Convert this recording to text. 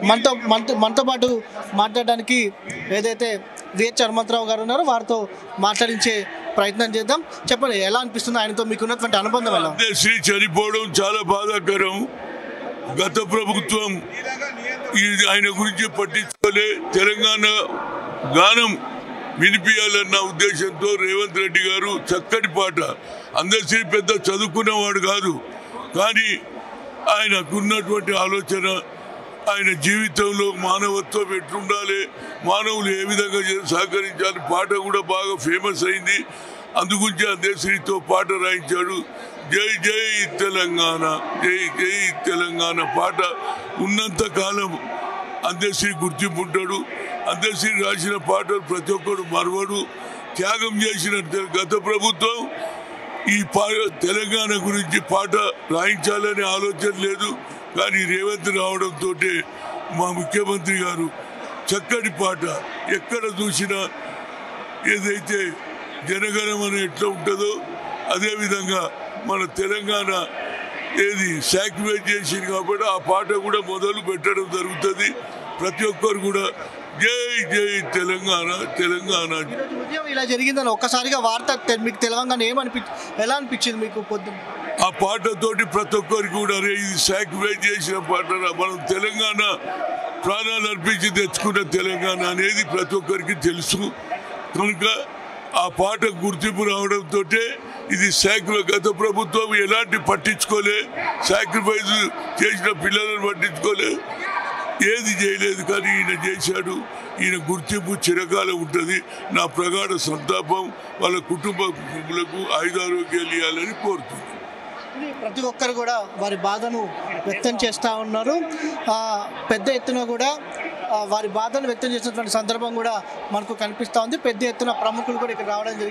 మనతో పాటు మాట్లాడడానికి ఏదైతే విహెచ్ హనుమంతరావు గారు ఉన్నారో వారితో మాట్లాడించే ప్రయత్నం చేద్దాం. చెప్పండి, ఎలా అనిపిస్తుంది ఆయనతో మీకున్నటువంటి అనుబంధం? ఎలా శ్రీ చనిపోవడం చాలా బాధాకరం. గత ప్రభుత్వం ఆయన గురించి పట్టించుకోలే. తెలంగాణ గానం వినిపించాలన్న ఉద్దేశంతో రేవంత్ రెడ్డి గారు చక్కటి పాట, అందశ్రీ పెద్ద చదువుకున్నవాడు కాదు, కానీ ఆయనకున్నటువంటి ఆలోచన, ఆయన జీవితంలో మానవత్వం ఎట్లుండాలి, మానవులు ఏ విధంగా సహకరించాలి, పాట కూడా బాగా ఫేమస్ అయింది. అందుగురించి అందశ్రీతో పాట రాయించాడు. జై జై తెలంగాణ, జై జై తెలంగాణ పాట ఉన్నంత కాలం అందశ్రీ గుర్తింపు ఉంటాడు. అందశ్రీ రాసిన పాటలు ప్రతి ఒక్కరు మరవడు. త్యాగం చేసిన గత ప్రభుత్వం ఈ తెలంగాణ గురించి పాట రాయించాలనే ఆలోచన లేదు, కానీ రేవంత్ రావడంతో మా ముఖ్యమంత్రి గారు చక్కటి పాట ఎక్కడ చూసినా ఏదైతే జనగణమన ఎట్లా ఉంటుందో అదేవిధంగా మన తెలంగాణ ఏది సాక్రిఫైస్ చేసింది కాబట్టి ఆ పాట కూడా మొదలు పెట్టడం జరుగుతుంది. ప్రతి ఒక్కరు కూడా జై జై తెలంగాణ తెలంగాణ. ఇలా జరిగిందని ఒక్కసారిగా వార్త మీకు తెలంగాణ ఎలా అనిపించింది మీకు పొద్దున్న? ఆ పాటతోటి ప్రతి ఒక్కరికి కూడా ఇది సాక్రిఫైస్ చేసిన పాట, మనం తెలంగాణ ప్రాణాలు అర్పించి తెచ్చుకున్న తెలంగాణ అనేది ప్రతి ఒక్కరికి తెలుసు. కనుక ఆ పాట గుర్తింపు రావడంతో ఇది గత ప్రభుత్వం ఎలాంటి పట్టించుకోలే, సాక్రిఫైస్ చేసిన పిల్లలను పట్టించుకోలే, ఏది చేయలేదు, కానీ ఈయన చేశాడు. ఈయన గుర్తింపు చిరకాలం ఉంటుంది. నా ప్రగాఢ సంతాపం వాళ్ళ కుటుంబకులకు ఆయుధారోగ్యాలు ఇవ్వాలని కోరుతుంది. ప్రతి ఒక్కరు కూడా వారి బాధను వ్యక్తం చేస్తూ ఉన్నారు. పెద్ద ఎత్తున కూడా వారి బాధను వ్యక్తం చేసినటువంటి సందర్భం కూడా మనకు కనిపిస్తూ ఉంది. పెద్ద ఎత్తున ప్రముఖులు కూడా ఇక్కడ రావడం జరిగింది.